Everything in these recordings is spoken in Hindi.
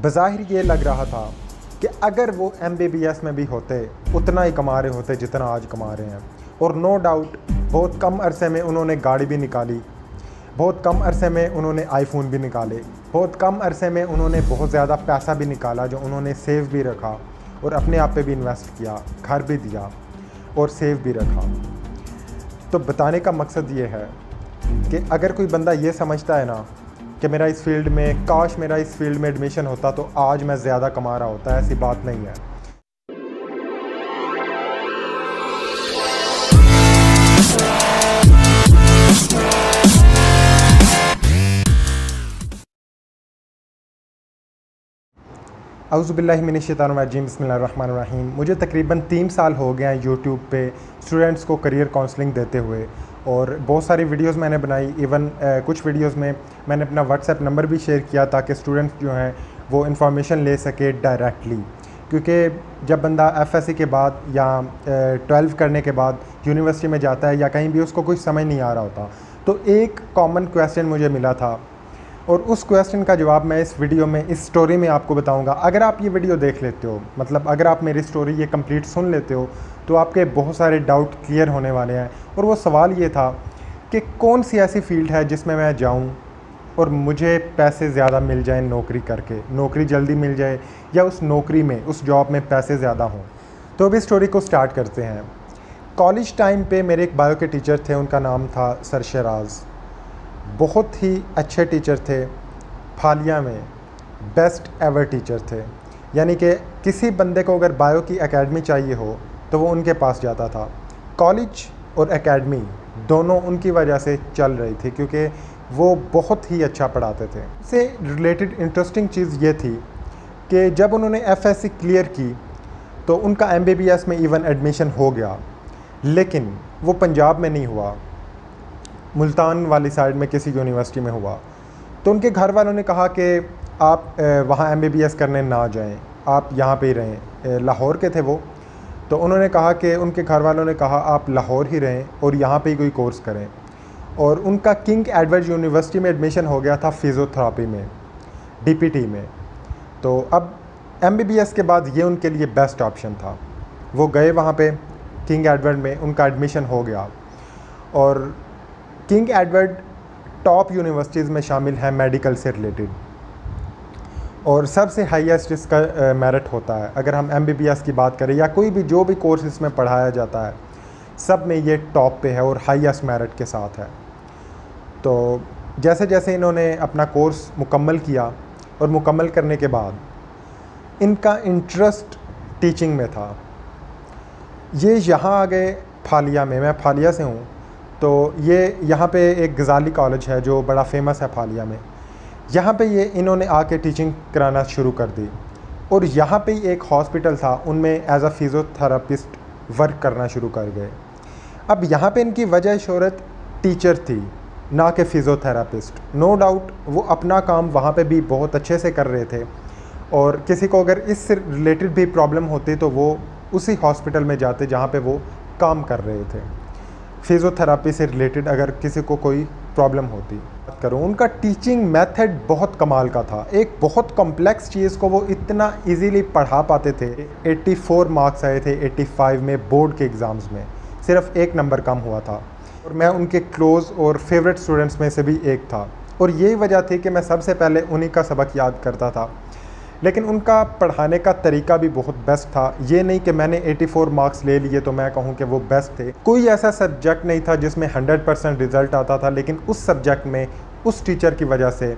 बज़ाहिर ये लग रहा था कि अगर वो MBBS में भी होते उतना ही कमा रहे होते जितना आज कमा रहे हैं। और नो डाउट बहुत कम अरसे में उन्होंने गाड़ी भी निकाली, बहुत कम अरसे में उन्होंने आईफोन भी निकाले, बहुत कम अरसे में उन्होंने बहुत ज़्यादा पैसा भी निकाला जो उन्होंने सेव भी रखा और अपने आप पे भी इन्वेस्ट किया, घर भी दिया और सेव भी रखा। तो बताने का मकसद ये है कि अगर कोई बंदा ये समझता है ना कि मेरा इस फील्ड में, काश मेरा इस फील्ड में एडमिशन होता तो आज मैं ज़्यादा कमा रहा होता, ऐसी बात नहीं है। औज़ुबिल्लाहि मिनश्शैतानिर्रजीम, बिस्मिल्लाहिर्रहमानिर्रहीम। मुझे तकरीबन 3 साल हो गए हैं यूट्यूब पे स्टूडेंट्स को करियर काउंसलिंग देते हुए, और बहुत सारी वीडियोस मैंने बनाई। इवन कुछ वीडियोस में मैंने अपना व्हाट्सएप नंबर भी शेयर किया ताकि स्टूडेंट्स जो हैं वो इन्फॉर्मेशन ले सके डायरेक्टली, क्योंकि जब बंदा FSC के बाद या 12 करने के बाद यूनिवर्सिटी में जाता है या कहीं भी उसको कुछ समझ नहीं आ रहा होता, तो एक कॉमन क्वेश्चन मुझे मिला था और उस क्वेश्चन का जवाब मैं इस वीडियो में, इस स्टोरी में आपको बताऊंगा। अगर आप ये वीडियो देख लेते हो, मतलब अगर आप मेरी स्टोरी ये कंप्लीट सुन लेते हो, तो आपके बहुत सारे डाउट क्लियर होने वाले हैं। और वो सवाल ये था कि कौन सी ऐसी फील्ड है जिसमें मैं जाऊं और मुझे पैसे ज़्यादा मिल जाएं नौकरी करके, नौकरी जल्दी मिल जाए या उस नौकरी में, उस जॉब में पैसे ज़्यादा हों। तो अभी स्टोरी को स्टार्ट करते हैं। कॉलेज टाइम पे मेरे एक बायो के टीचर थे, उनका नाम था सर शराज। बहुत ही अच्छे टीचर थे, फालिया में बेस्ट एवर टीचर थे। यानी कि किसी बंदे को अगर बायो की एकेडमी चाहिए हो तो वो उनके पास जाता था। कॉलेज और एकेडमी दोनों उनकी वजह से चल रही थी, क्योंकि वो बहुत ही अच्छा पढ़ाते थे। इससे रिलेटेड इंटरेस्टिंग चीज़ ये थी कि जब उन्होंने FSC क्लियर की तो उनका MBBS में इवन एडमिशन हो गया, लेकिन वो पंजाब में नहीं हुआ, मुल्तान वाली साइड में किसी यूनिवर्सिटी में हुआ। तो उनके घर वालों ने कहा कि आप वहाँ MBBS करने ना जाएं, आप यहाँ पे ही रहें। लाहौर के थे वो, तो उन्होंने कहा कि उनके घर वालों ने कहा आप लाहौर ही रहें और यहाँ पे ही कोई कोर्स करें। और उनका किंग एडवर्ड यूनिवर्सिटी में एडमिशन हो गया था फिज़ियोथेरेपी में, DPT में। तो अब MBBS के बाद ये उनके लिए बेस्ट ऑप्शन था। वो गए वहाँ पे किंग एडवर्ड में, उनका एडमिशन हो गया। और किंग एडवर्ड टॉप यूनिवर्सिटीज़ में शामिल है मेडिकल से रिलेटेड, और सबसे हाईएस्ट इसका मेरिट होता है। अगर हम MBBS की बात करें या कोई भी जो भी कोर्स इसमें पढ़ाया जाता है, सब में ये टॉप पे है और हाईएस्ट मेरिट के साथ है। तो जैसे जैसे इन्होंने अपना कोर्स मुकम्मल किया और मुकम्मल करने के बाद इनका इंटरेस्ट टीचिंग में था। ये यहाँ आ गए फालिया में, मैं फालिया से हूँ, तो ये यहाँ पे एक गज़ाली कॉलेज है जो बड़ा फेमस है फालिया में। यहाँ पे ये इन्होंने आके टीचिंग कराना शुरू कर दी, और यहाँ पे ही एक हॉस्पिटल था, उनमें एज अ फिज़ियोथेरेपिस्ट वर्क करना शुरू कर गए। अब यहाँ पे इनकी वजह शोहरत टीचर थी, ना कि फ़िज़ियोथेरेपिस्ट। नो डाउट वो अपना काम वहाँ पे भी बहुत अच्छे से कर रहे थे, और किसी को अगर इससे रिलेटेड भी प्रॉब्लम होती तो वो उसी हॉस्पिटल में जाते जहाँ पे वो काम कर रहे थे। फिज़ियोथेरेपी से रिलेटेड अगर किसी को कोई प्रॉब्लम होती करूँ, उनका टीचिंग मेथड बहुत कमाल का था। एक बहुत कॉम्प्लेक्स चीज़ को वो इतना इजीली पढ़ा पाते थे। 84 मार्क्स आए थे 85 में बोर्ड के एग्ज़ाम्स में, सिर्फ 1 नंबर कम हुआ था। और मैं उनके क्लोज़ और फेवरेट स्टूडेंट्स में से भी एक था, और यही वजह थी कि मैं सबसे पहले उन्हीं का सबक याद करता था। लेकिन उनका पढ़ाने का तरीका भी बहुत बेस्ट था। ये नहीं कि मैंने 84 मार्क्स ले लिए तो मैं कहूँ कि वो बेस्ट थे। कोई ऐसा सब्जेक्ट नहीं था जिसमें 100% रिज़ल्ट आता था, लेकिन उस सब्जेक्ट में उस टीचर की वजह से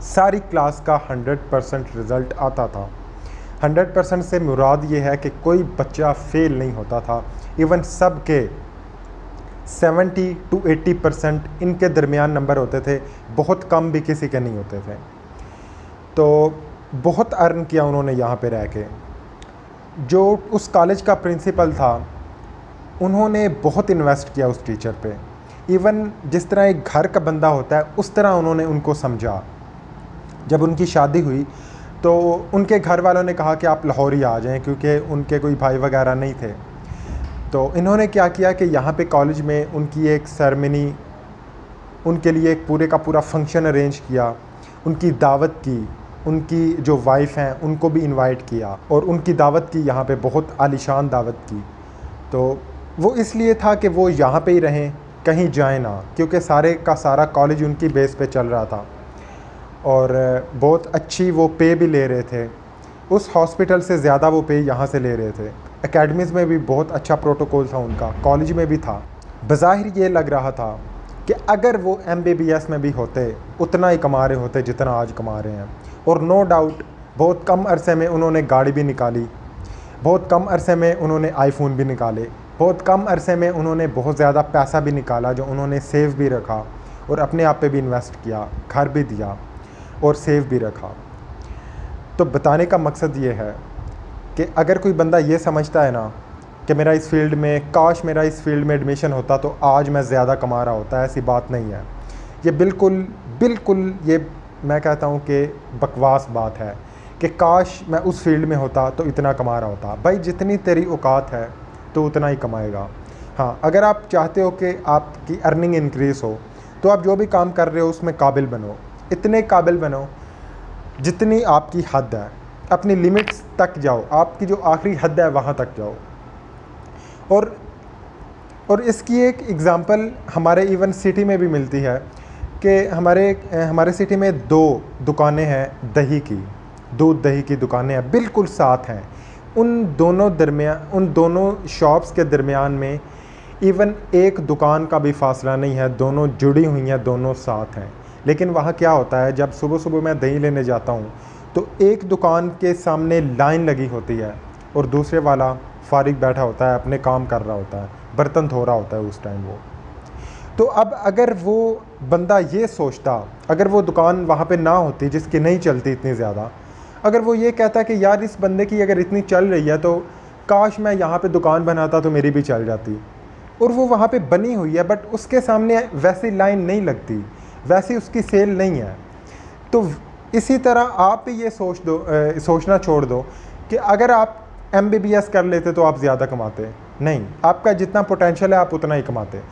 सारी क्लास का 100% रिज़ल्ट आता था। 100% से मुराद ये है कि कोई बच्चा फेल नहीं होता था। इवन सब के 70 to 80% इनके दरमियान नंबर होते थे, बहुत कम भी किसी के नहीं होते थे। तो बहुत अर्न किया उन्होंने यहाँ पे रह के। जो उस कॉलेज का प्रिंसिपल था, उन्होंने बहुत इन्वेस्ट किया उस टीचर पे। इवन जिस तरह एक घर का बंदा होता है उस तरह उन्होंने उनको समझा। जब उनकी शादी हुई तो उनके घर वालों ने कहा कि आप लाहौर ही आ जाएं, क्योंकि उनके कोई भाई वगैरह नहीं थे। तो इन्होंने क्या किया कि यहाँ पे कॉलेज में उनकी एक सेरेमनी, उनके लिए एक पूरे का पूरा फंक्शन अरेंज किया, उनकी दावत की, उनकी जो वाइफ हैं उनको भी इनवाइट किया और उनकी दावत की, यहाँ पे बहुत आलीशान दावत की। तो वो इसलिए था कि वो यहाँ पे ही रहें, कहीं जाए ना, क्योंकि सारे का सारा कॉलेज उनकी बेस पे चल रहा था और बहुत अच्छी वो पे भी ले रहे थे। उस हॉस्पिटल से ज़्यादा वो पे यहाँ से ले रहे थे। एकेडमीज़ में भी बहुत अच्छा प्रोटोकॉल था उनका, कॉलेज में भी था। बज़ाहिर ये लग रहा था कि अगर वो MBBS में भी होते उतना ही कमा रहे होते जितना आज कमा रहे हैं। और नो डाउट बहुत कम अरसे में उन्होंने गाड़ी भी निकाली, बहुत कम अरसे में उन्होंने आईफोन भी निकाले, बहुत कम अरसे में उन्होंने बहुत ज़्यादा पैसा भी निकाला जो उन्होंने सेव भी रखा और अपने आप पे भी इन्वेस्ट किया, घर भी दिया और सेव भी रखा। तो बताने का मकसद ये है कि अगर कोई बंदा ये समझता है ना कि मेरा इस फील्ड में, काश मेरा इस फील्ड में एडमिशन होता तो आज मैं ज़्यादा कमा रहा होता, ऐसी बात नहीं है। ये बिल्कुल ये मैं कहता हूँ कि बकवास बात है कि काश मैं उस फील्ड में होता तो इतना कमा रहा होता। भाई जितनी तेरी औकात है तो उतना ही कमाएगा। हाँ, अगर आप चाहते हो कि आपकी अर्निंग इंक्रीज़ हो तो आप जो भी काम कर रहे हो उसमें काबिल बनो, इतने काबिल बनो जितनी आपकी हद है, अपनी लिमिट्स तक जाओ, आपकी जो आखिरी हद है वहाँ तक जाओ। और इसकी एक एग्ज़ाम्पल हमारे इवन सिटी में भी मिलती है कि हमारे सिटी में 2 दुकानें हैं दही की, दूध दही की दुकानें हैं, बिल्कुल साथ हैं। उन दोनों शॉप्स के दरमियान में इवन एक दुकान का भी फासला नहीं है, दोनों जुड़ी हुई हैं, दोनों साथ हैं। लेकिन वहाँ क्या होता है, जब सुबह सुबह मैं दही लेने जाता हूँ तो एक दुकान के सामने लाइन लगी होती है और दूसरे वाला फारिग बैठा होता है, अपने काम कर रहा होता है, बर्तन धो रहा होता है उस टाइम वो। तो अब अगर वो बंदा ये सोचता, अगर वो दुकान वहाँ पे ना होती जिसकी नहीं चलती इतनी ज़्यादा, अगर वो ये कहता कि यार इस बंदे की अगर इतनी चल रही है तो काश मैं यहाँ पे दुकान बनाता तो मेरी भी चल जाती, और वो वहाँ पे बनी हुई है बट उसके सामने वैसी लाइन नहीं लगती, वैसी उसकी सेल नहीं है। तो इसी तरह आप भी ये सोचना छोड़ दो कि अगर आप MBBS कर लेते तो आप ज़्यादा कमाते। नहीं, आपका जितना पोटेंशियल है आप उतना ही कमाते।